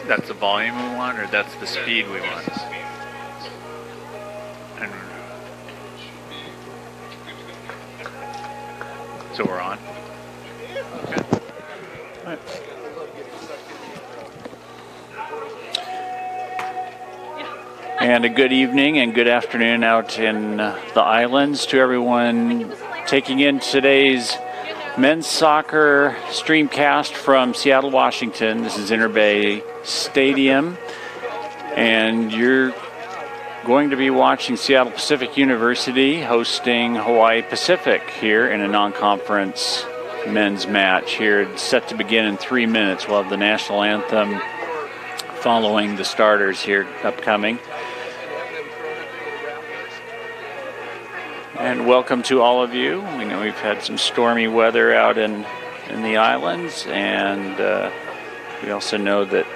That's the volume we want, or that's the speed we want? And so we're on. Okay. All right. And a good evening and good afternoon out in the islands to everyone taking in today's men's soccer streamcast from Seattle, Washington. This is Interbay Stadium, and you're going to be watching Seattle Pacific University hosting Hawaii Pacific here in a non-conference men's match here. It's set to begin in 3 minutes. We'll have the national anthem following the starters here upcoming. And welcome to all of you. We know we've had some stormy weather out in the islands, and we also know that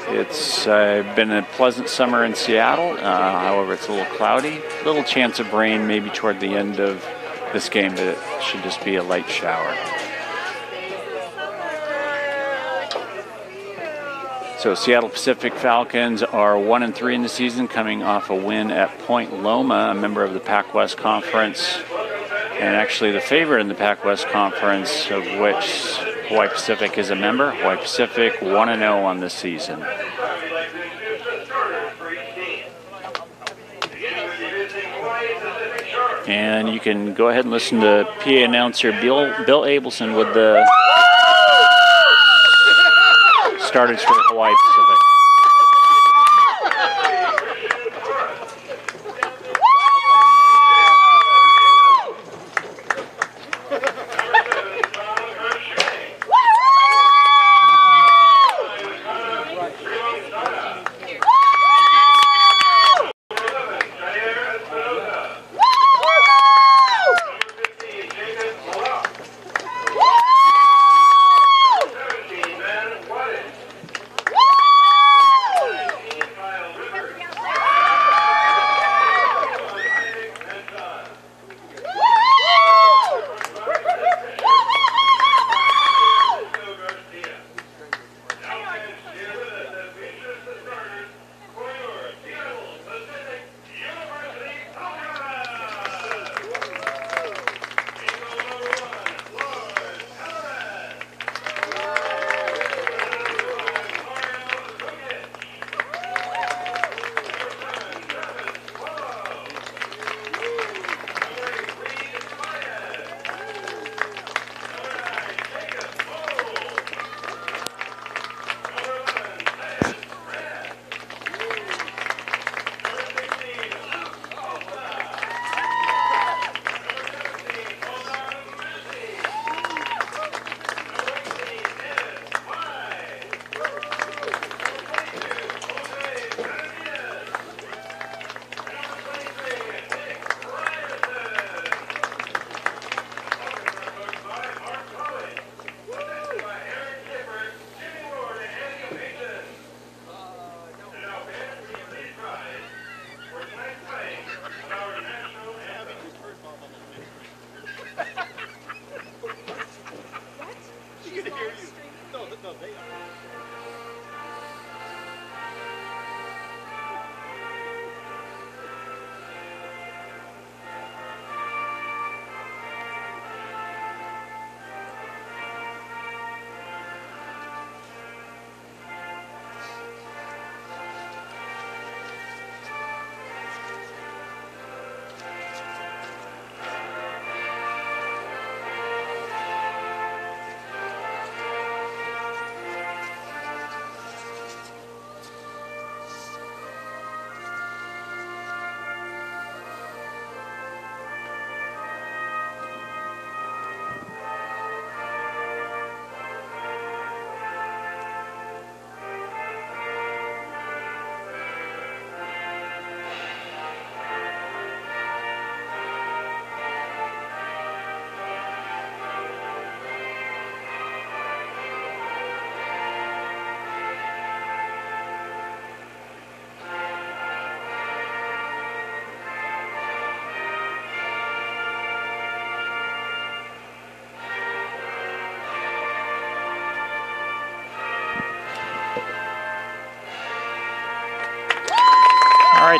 it's been a pleasant summer in Seattle. However, it's a little cloudy. Little chance of rain maybe toward the end of this game, but it should just be a light shower. So Seattle Pacific Falcons are 1-3 in the season, coming off a win at Point Loma, a member of the Pac-West Conference, and actually the favorite in the Pac-West Conference, of which Hawaii Pacific is a member. Hawaii Pacific 1-0 on this season. And you can go ahead and listen to PA announcer Bill Abelson with the starters for Hawaii Pacific.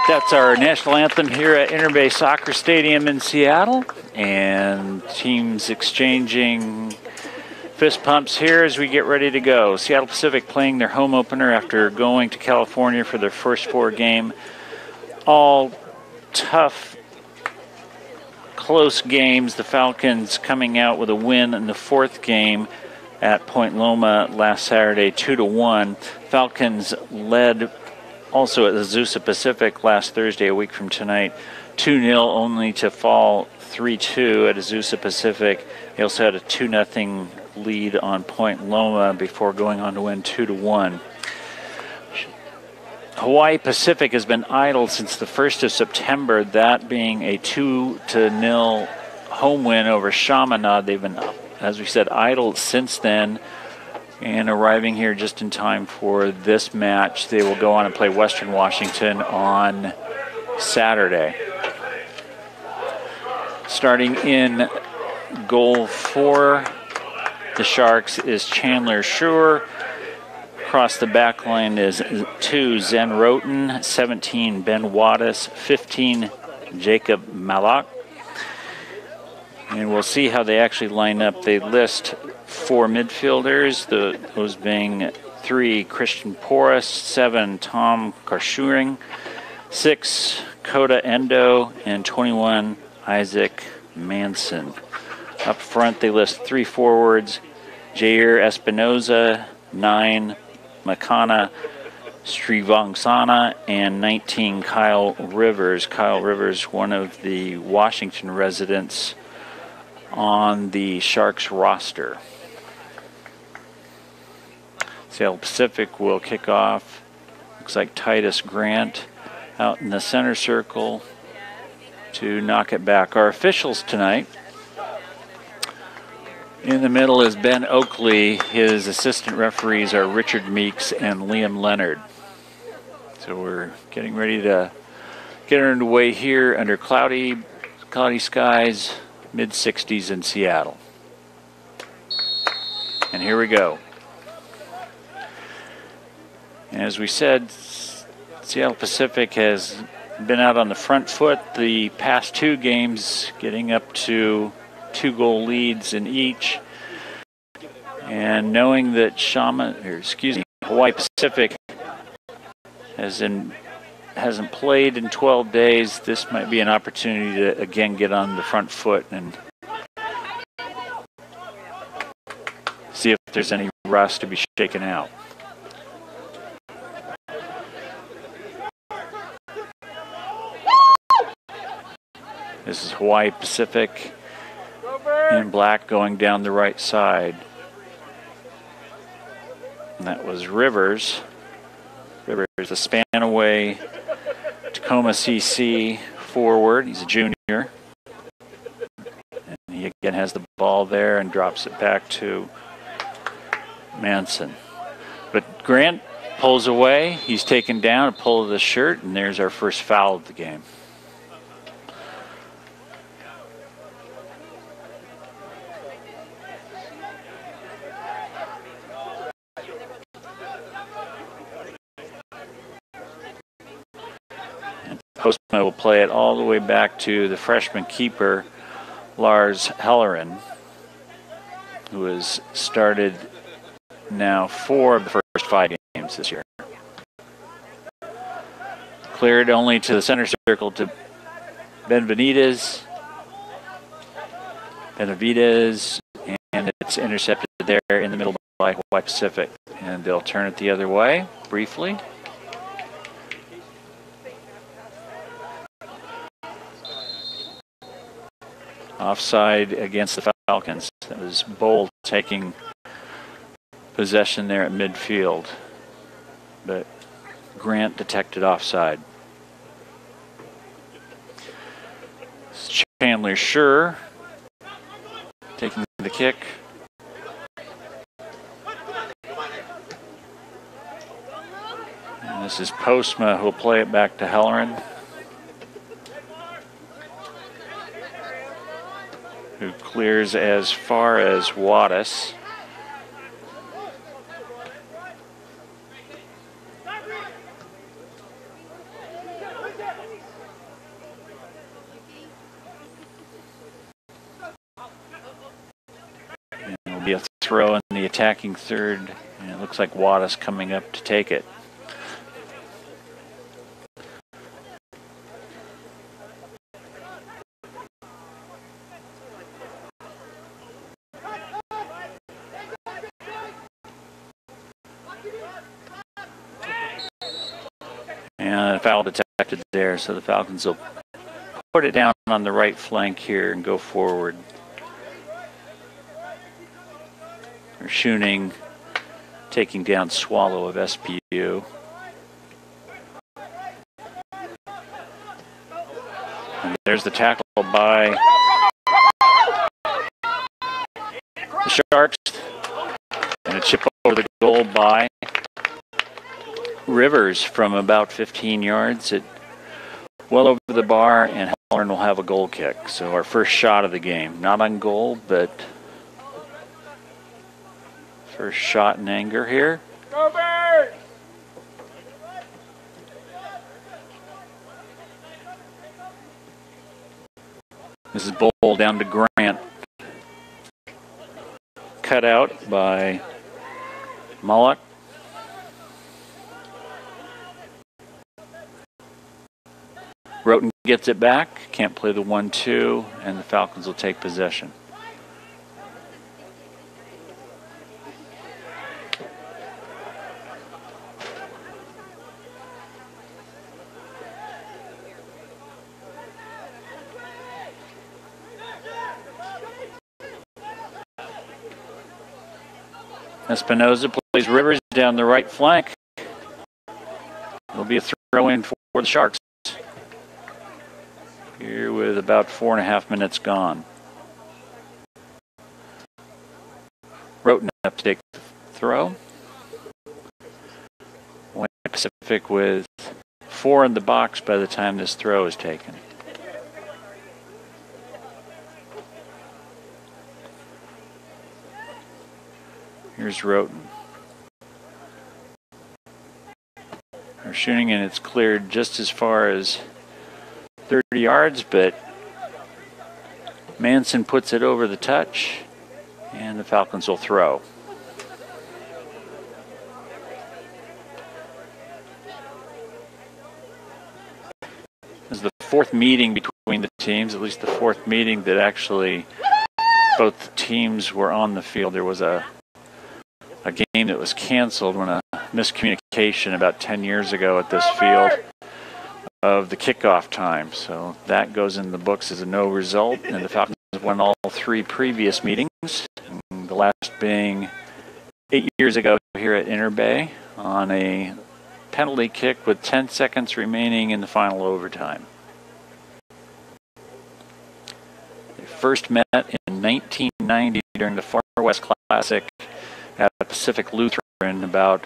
That's our national anthem here at Interbay Soccer Stadium in Seattle, and teams exchanging fist pumps here as we get ready to go. Seattle Pacific playing their home opener after going to California for their first 4 game. All tough, close games. The Falcons coming out with a win in the 4th game at Point Loma last Saturday, 2-1. Falcons led also at Azusa Pacific last Thursday, a week from tonight, 2-0, only to fall 3-2 at Azusa Pacific. They also had a 2-0 lead on Point Loma before going on to win 2-1. Hawaii Pacific has been idle since the 1st of September, that being a 2-0 home win over Chaminade. They've been, as we said, idle since then, and arriving here just in time for this match. They will go on and play Western Washington on Saturday. Starting in goal for the Sharks is Chandler Schur. Across the back line is 2 Zen Roten, 17 Ben Wattis, 15 Jacob Malak. And we'll see how they actually line up. They list 4 midfielders, those being 3 Christian Porras, 7 Tom Karshuring, 6 Kota Endo, and 21 Isaac Manson. Up front they list 3 forwards, Jair Espinoza, 9 Makana Srivangsana, and 19 Kyle Rivers. Kyle Rivers, one of the Washington residents on the Sharks roster. Seattle Pacific will kick off. Looks like Titus Grant out in the center circle to knock it back. Our officials tonight: in the middle is Ben Oakley. His assistant referees are Richard Meeks and Liam Leonard. So we're getting ready to get underway here under cloudy skies, mid-60s in Seattle. And here we go. And as we said, Seattle Pacific has been out on the front foot the past 2 games, getting up to 2-goal leads in each. And knowing that Hawaii Pacific hasn't played in 12 days, this might be an opportunity to again get on the front foot and see if there's any rust to be shaken out. This is Hawaii Pacific in black going down the right side. And that was Rivers. Rivers, a Spanaway Tacoma CC forward. He's a junior. And he again has the ball there and drops it back to Manson. But Grant pulls away. He's taken down, a pull of the shirt, and there's our first foul of the game. Postma will play it all the way back to the freshman keeper, Lars Hellerin, who has started now 4 of the first 5 games this year. Cleared only to the center circle to Benavides, and it's intercepted there in the middle by Hawaii Pacific. And they'll turn it the other way briefly. Offside against the Falcons. That was Bold taking possession there at midfield, but Grant detected offside. It's Chandler Schur taking the kick. And this is Postma who will play it back to Hellerin, who clears as far as Wattis. throw in the attacking third, and it looks like Wattis coming up to take it. And a foul detected there, so the Falcons will put it down on the right flank here and go forward. They're shooting, taking down Swallow of SPU. And there's the tackle by the Sharks. And a chip over the goal by Rivers from about 15 yards. It well over the bar, and Halloran will have a goal kick. So our first shot of the game. Not on goal, but first shot in anger here. Go Birds! This is Bowl down to Grant. Cut out by Mullock. Roten gets it back, can't play the 1-2, and the Falcons will take possession. Espinoza plays Rivers down the right flank. It'll be a throw in for the Sharks. Here with about 4.5 minutes gone. Roten up to take the throw. Hawaii Pacific with 4 in the box by the time this throw is taken. Here's Roten. They're shooting, and it's cleared just as far as 30 yards, but Manson puts it over the touch, and the Falcons will throw. This is the 4th meeting between the teams, at least the 4th meeting that actually both teams were on the field. There was a game that was canceled when a miscommunication about 10 years ago at this field of the kickoff time. So that goes in the books as a no result, and the Falcons have won all 3 previous meetings, the last being 8 years ago here at Inter Bay on a penalty kick with 10 seconds remaining in the final overtime. They first met in 1990 during the Far West Classic at Pacific Lutheran, about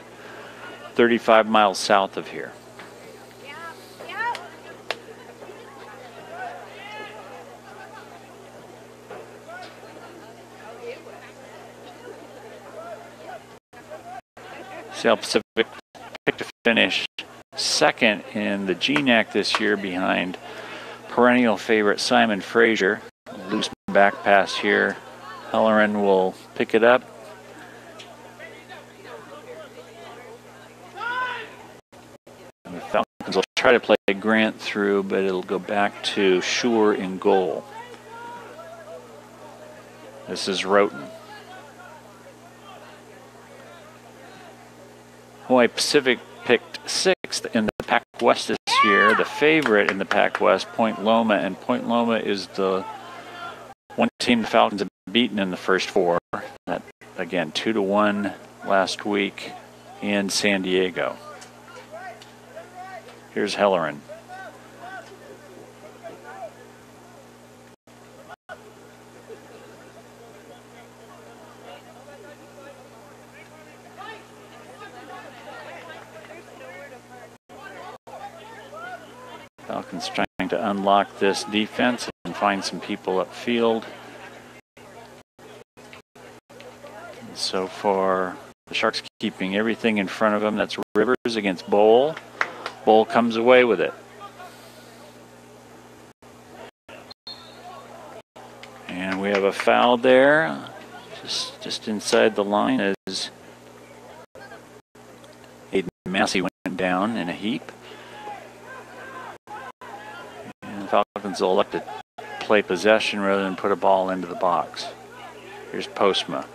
35 miles south of here. South Pacific picked to finish 2nd in the GNAC this year behind perennial favorite Simon Fraser. Loose back pass here. Halloran will pick it up. And the Falcons will try to play Grant through, but it'll go back to Schur in goal. This is Roten. Hawaii Pacific picked 6th in the Pac West this year. The favorite in the Pac West, Point Loma, and Point Loma is the one team the Falcons have beaten in the first 4. That again, 2-1 last week in San Diego. Here's Halloran. Falcons trying to unlock this defense and find some people upfield. And so far, the Sharks keeping everything in front of them. That's Rivers against Bowl. Bowl comes away with it. And we have a foul there. just inside the line as Aiden Massey went down in a heap. And the Falcons will elect to play possession rather than put a ball into the box. Here's Postma.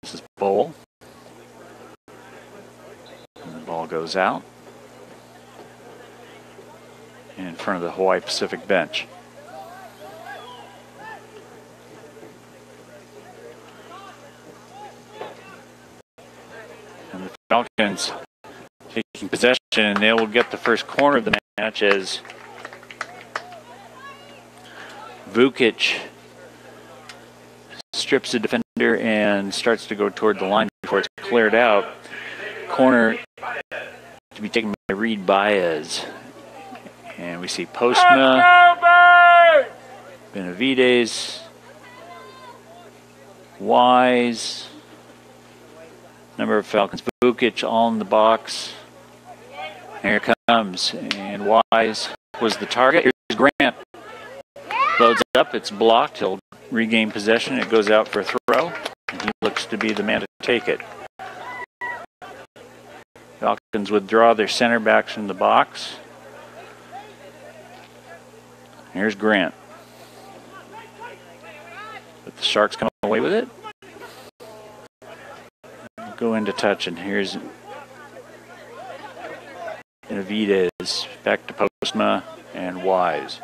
This is Bowl. And the ball goes out in front of the Hawaii Pacific bench. And the Falcons taking possession, and they will get the first corner of the match as Vukic strips the defender and starts to go toward the line before it's cleared out. Corner to be taken by Reed Baez. And we see Postma, Benavides, Wise, number of Falcons, Vukic all in the box. Here it comes, and Wise was the target. Here's Grant. Loads up, it's blocked. He'll regain possession. It goes out for a throw, and he looks to be the man to take it. Falcons withdraw their center backs from the box. Here's Grant. But the Sharks come away with it. Go into touch, and here's Benavides back to Postma and Wise.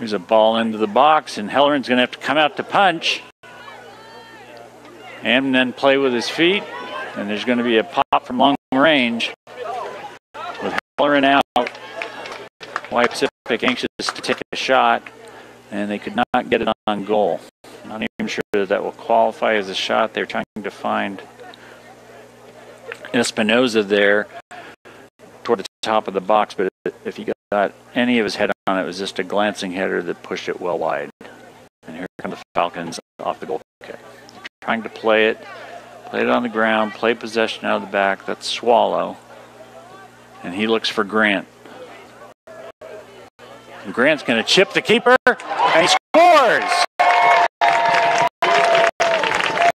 Here's a ball into the box, and Helleran's going to have to come out to punch and then play with his feet. And there's going to be a pop from long range with Helleran out. Hawaii Pacific anxious to take a shot, and they could not get it on goal. Not even sure that will qualify as a shot. They're trying to find Espinoza there toward the top of the box, but if he got any of his head on it, it was just a glancing header that pushed it well wide. And here come the Falcons off the goal kick. Trying to play it on the ground, play possession out of the back. That's Swallow. And he looks for Grant. And Grant's going to chip the keeper, and he scores!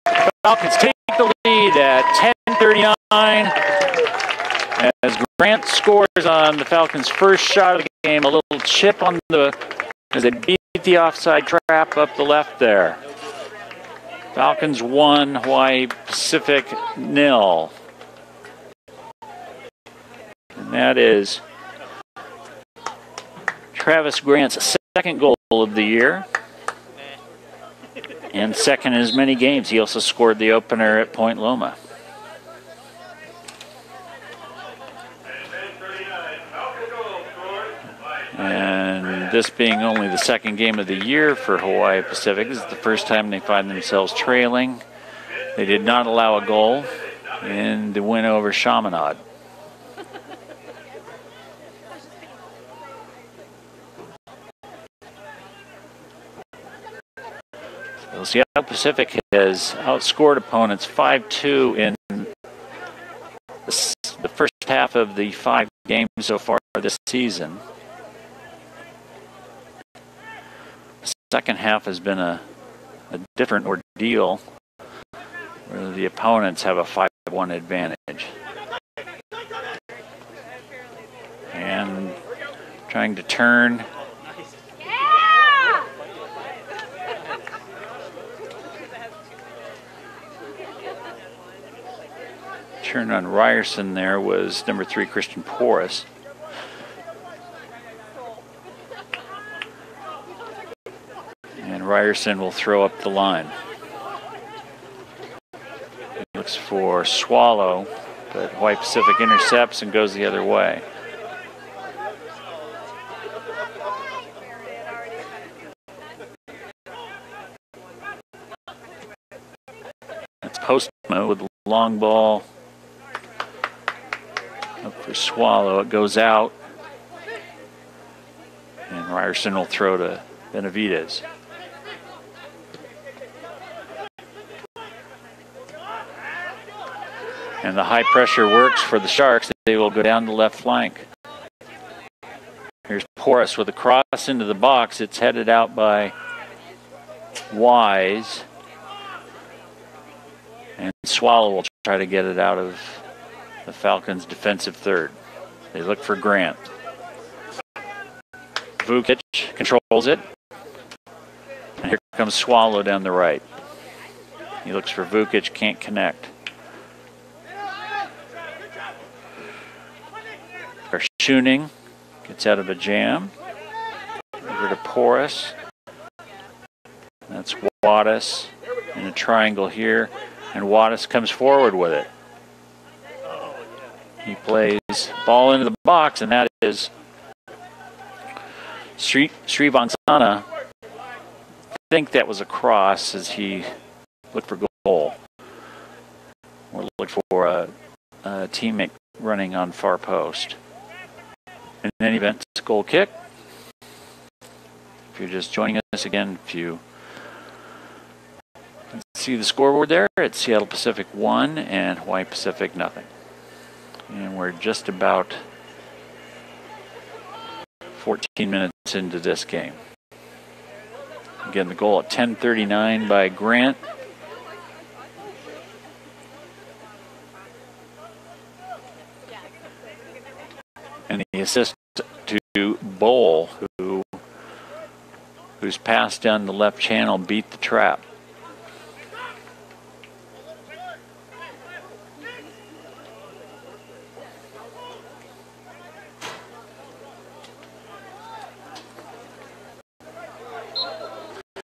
The Falcons take the lead at 10:39. As Grant scores on the Falcons' first shot of the game, a little chip on as they beat the offside trap up the left there. Falcons 1, Hawaii Pacific 0. And that is Travis Grant's second goal of the year. And second in as many games. He also scored the opener at Point Loma. And this being only the second game of the year for Hawaii Pacific, this is the first time they find themselves trailing. They did not allow a goal in the win over Chaminade. So Seattle Pacific has outscored opponents 5-2 in the first half of the 5 games so far this season. Second half has been a different ordeal where the opponents have a 5-1 advantage. And trying to turn. Turn on Ryerson there was number 3 Christian Porras. And Ryerson will throw up the line. He looks for Swallow, but Hawaii Pacific intercepts and goes the other way. Postma with the long ball up for Swallow. It goes out. And Ryerson will throw to Benavidez. And the high pressure works for the Sharks. They will go down the left flank. Here's Porras with a cross into the box. It's headed out by Wise. And Swallow will try to get it out of the Falcons' defensive third. They look for Grant. Vukic controls it. And here comes Swallow down the right. He looks for Vukic, can't connect. Schuning gets out of a jam. Over to Porras. That's Wattis in a triangle here. And Wattis comes forward with it. He plays ball into the box, and that is Srivansana. I think that was a cross as he looked for goal. Or looked for a teammate running on far post. In any event, it's a goal kick. If you're just joining us again, if you see the scoreboard there, it's Seattle Pacific 1 and Hawaii Pacific nothing. And we're just about 14 minutes into this game. Again, the goal at 10:39 by Grant. And the assist to Bowl, whose pass down the left channel beat the trap.